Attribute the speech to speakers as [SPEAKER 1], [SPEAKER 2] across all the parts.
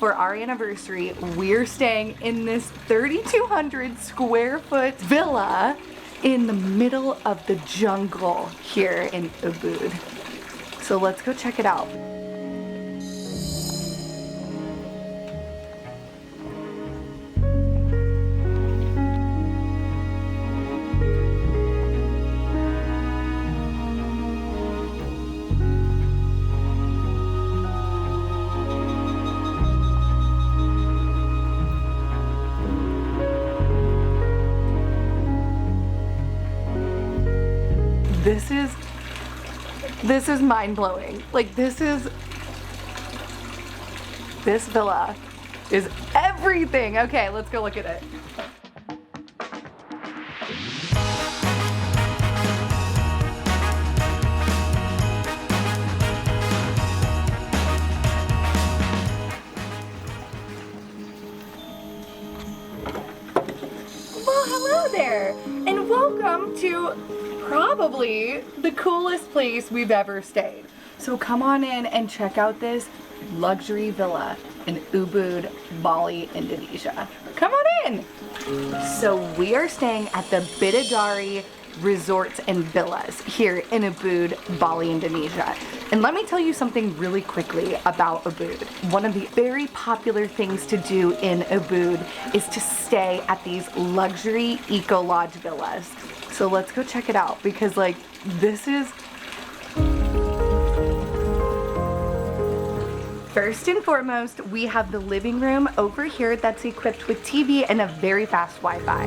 [SPEAKER 1] for our anniversary, we're staying in this 3,200 square foot villa in the middle of the jungle here in Ubud. So let's go check it out. This is mind-blowing. Like this villa is everything. Okay, let's go look at it. Well, hello there, and welcome to probably the coolest place we've ever stayed. So come on in and check out this luxury villa in Ubud, Bali, Indonesia. Come on in. So we are staying at the Bidadari Resorts and Villas here in Ubud, Bali, Indonesia. And let me tell you something really quickly about Ubud. One of the very popular things to do in Ubud is to stay at these luxury eco-lodge villas. So let's go check it out because like this is... First and foremost, we have the living room over here that's equipped with TV and a very fast Wi-Fi.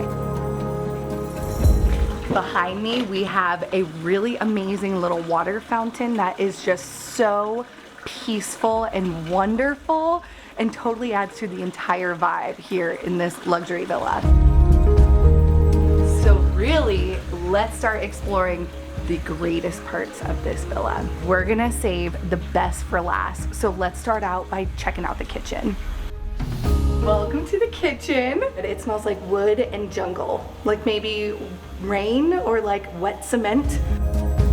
[SPEAKER 1] Behind me, we have a really amazing little water fountain that is just so peaceful and wonderful and totally adds to the entire vibe here in this luxury villa. So really, let's start exploring the greatest parts of this villa. We're gonna save the best for last. So let's start out by checking out the kitchen. Welcome to the kitchen. It smells like wood and jungle, like maybe rain or like wet cement.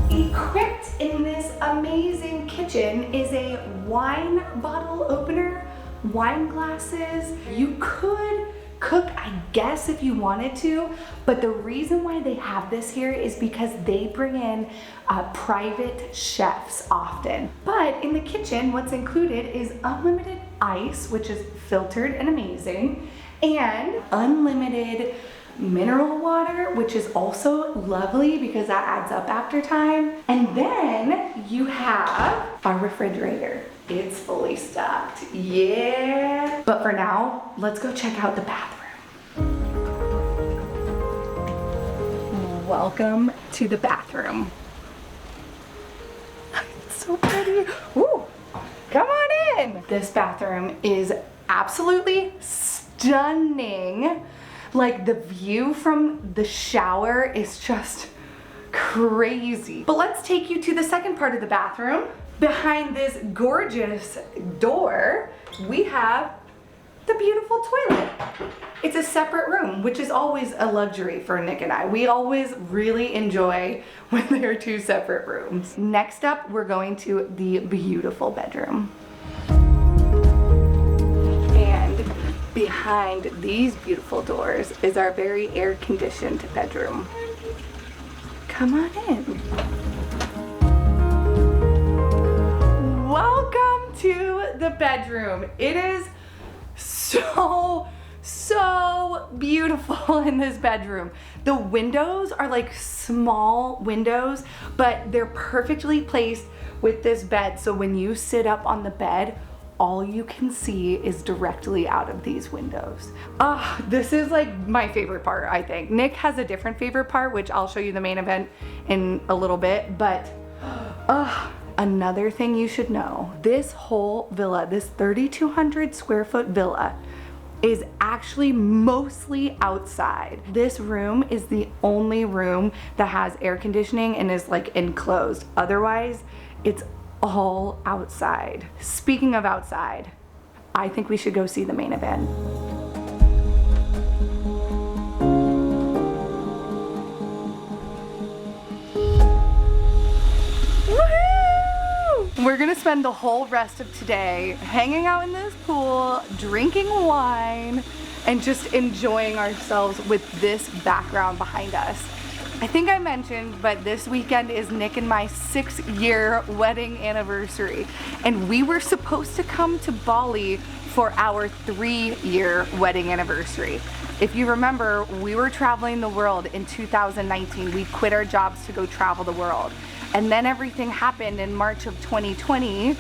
[SPEAKER 1] Equipped in this amazing kitchen is a wine bottle opener, wine glasses. You could cook, I guess, if you wanted to, but the reason why they have this here is because they bring in private chefs often. But in the kitchen, what's included is unlimited ice, which is filtered and amazing, and unlimited mineral water, which is also lovely because that adds up after time. And then you have our refrigerator. It's fully stocked, yeah. But for now, let's go check out the bathroom. Welcome to the bathroom. It's so pretty. Ooh, come on in. This bathroom is absolutely stunning. Like the view from the shower is just crazy. But let's take you to the second part of the bathroom. Behind this gorgeous door, we have the beautiful toilet. It's a separate room, which is always a luxury for Nick and I. We always really enjoy when there are two separate rooms. Next up, we're going to the beautiful bedroom. And behind these beautiful doors is our very air-conditioned bedroom. Come on in. Welcome to the bedroom. It is so beautiful in this bedroom. The windows are like small windows, but they're perfectly placed with this bed. So when you sit up on the bed, all you can see is directly out of these windows. This is like my favorite part, I think. Nick has a different favorite part, which I'll show you the main event in a little bit, but another thing you should know, this whole villa, this 3,200 square foot villa is actually mostly outside. This room is the only room that has air conditioning and is like enclosed. Otherwise, it's all outside. Speaking of outside, I think we should go see the main event. We're gonna spend the whole rest of today hanging out in this pool, drinking wine, and just enjoying ourselves with this background behind us. I think I mentioned, but this weekend is Nick and my 6-year wedding anniversary, and we were supposed to come to Bali for our 3-year wedding anniversary. If you remember, we were traveling the world in 2019. We quit our jobs to go travel the world. And then everything happened in March of 2020.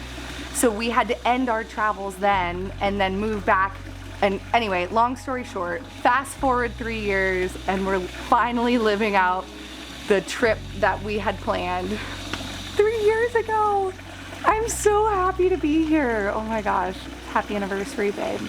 [SPEAKER 1] So we had to end our travels then and then move back. And anyway, long story short, fast forward 3 years and we're finally living out the trip that we had planned 3 years ago. I'm so happy to be here. Oh my gosh. Happy anniversary, babe.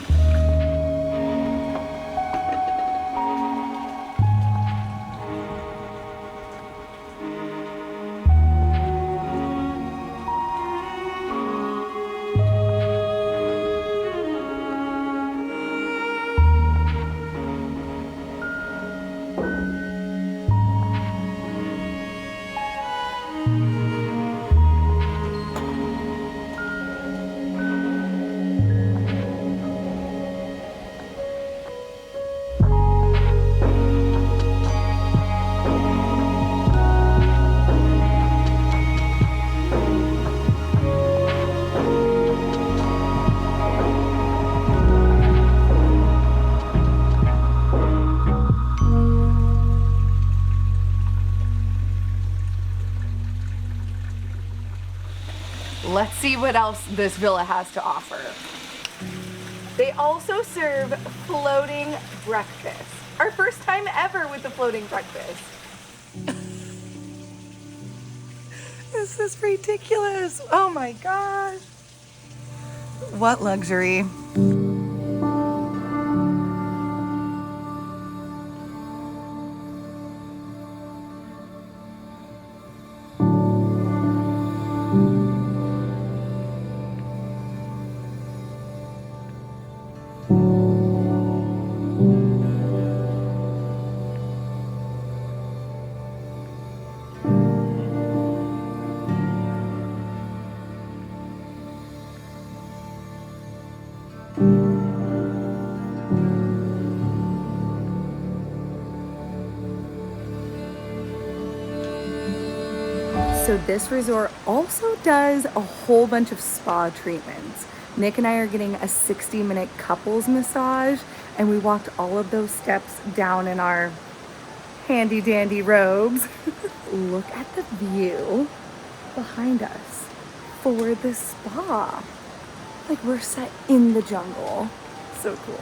[SPEAKER 1] Let's see what else this villa has to offer. They also serve floating breakfast. Our first time ever with the floating breakfast. This is ridiculous. Oh my gosh. What luxury. So this resort also does a whole bunch of spa treatments. Nick and I are getting a 60-minute couples massage, and we walked all of those steps down in our handy dandy robes. Look at the view behind us for the spa. Like we're set in the jungle. So cool.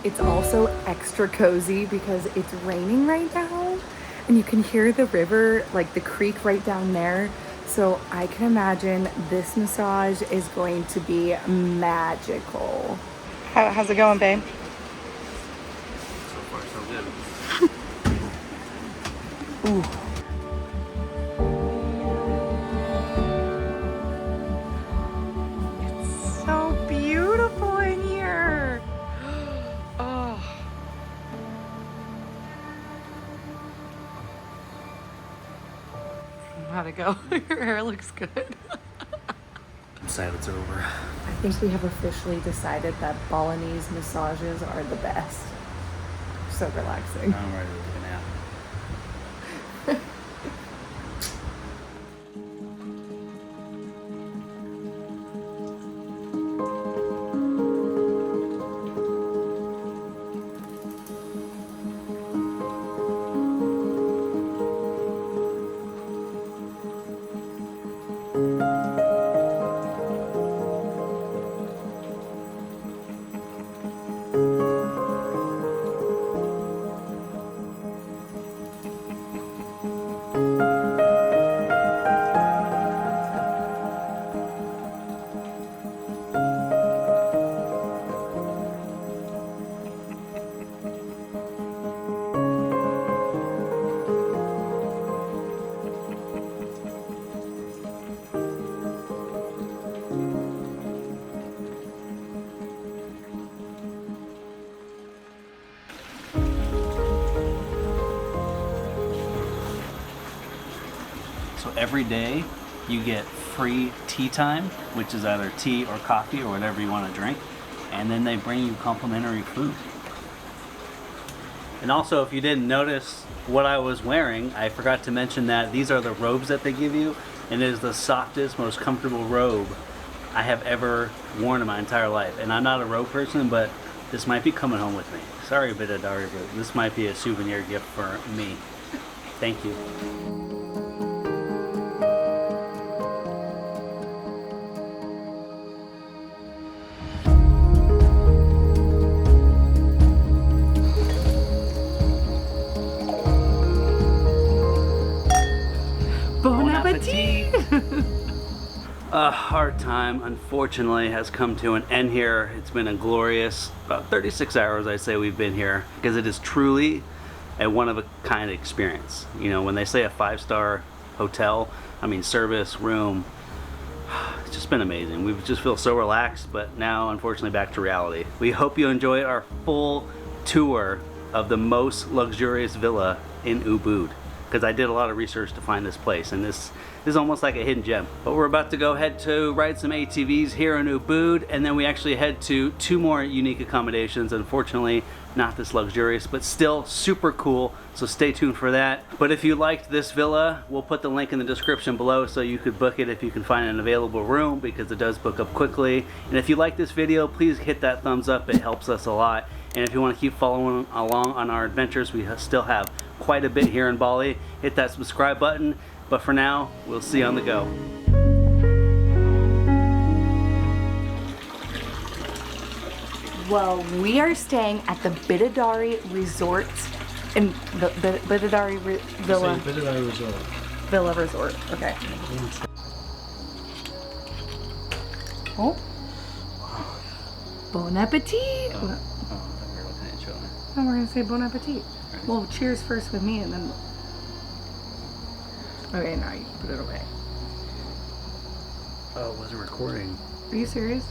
[SPEAKER 1] It's also extra cozy because it's raining right now and you can hear the river, like the creek right down there. So I can imagine this massage is going to be magical. How's it going, babe?
[SPEAKER 2] So far, so good.
[SPEAKER 1] Ooh. It's so beautiful in here. Oh. How'd it go? Your hair looks good.
[SPEAKER 2] I'm sad it's over.
[SPEAKER 1] I think we have officially decided that Balinese massages are the best. So relaxing.
[SPEAKER 2] I'm ready to take a nap. So every day you get free tea time, which is either tea or coffee or whatever you want to drink, and then they bring you complimentary food. And also, if you didn't notice what I was wearing, I forgot to mention that these are the robes that they give you, and it is the softest, most comfortable robe I have ever worn in my entire life. And I'm not a robe person, but this might be coming home with me. Sorry, Bidadari, but this might be a souvenir gift for me. Thank you.
[SPEAKER 1] Bon appetit!
[SPEAKER 2] A hard time, unfortunately, has come to an end here. It's been a glorious, about 36 hours I'd say we've been here, because it is truly a one-of-a-kind experience. You know, when they say a 5-star hotel, I mean service, room, it's just been amazing. We just feel so relaxed, but now, unfortunately, back to reality. We hope you enjoyed our full tour of the most luxurious villa in Ubud, because I did a lot of research to find this place, and this is almost like a hidden gem. But we're about to go head to ride some ATVs here in Ubud, and then we actually head to 2 more unique accommodations. Unfortunately, not this luxurious, but still super cool, so stay tuned for that. But if you liked this villa, we'll put the link in the description below so you could book it if you can find an available room, because it does book up quickly. And if you like this video, please hit that thumbs up, it helps us a lot. And if you want to keep following along on our adventures, we still have quite a bit here in Bali. Hit that subscribe button. But for now, we'll see you on the go.
[SPEAKER 1] Well, we are staying at the Bidadari Resort in the Bidadari Villa.
[SPEAKER 2] Bidadari Resort.
[SPEAKER 1] Villa Resort. Okay. Oh. Bon appetit.
[SPEAKER 2] Oh, I thought we were looking at each other.
[SPEAKER 1] Oh, we're gonna say bon appetit. Well, cheers first with me, and then. Okay, now you can put it away.
[SPEAKER 2] Oh, it wasn't recording.
[SPEAKER 1] Are you serious?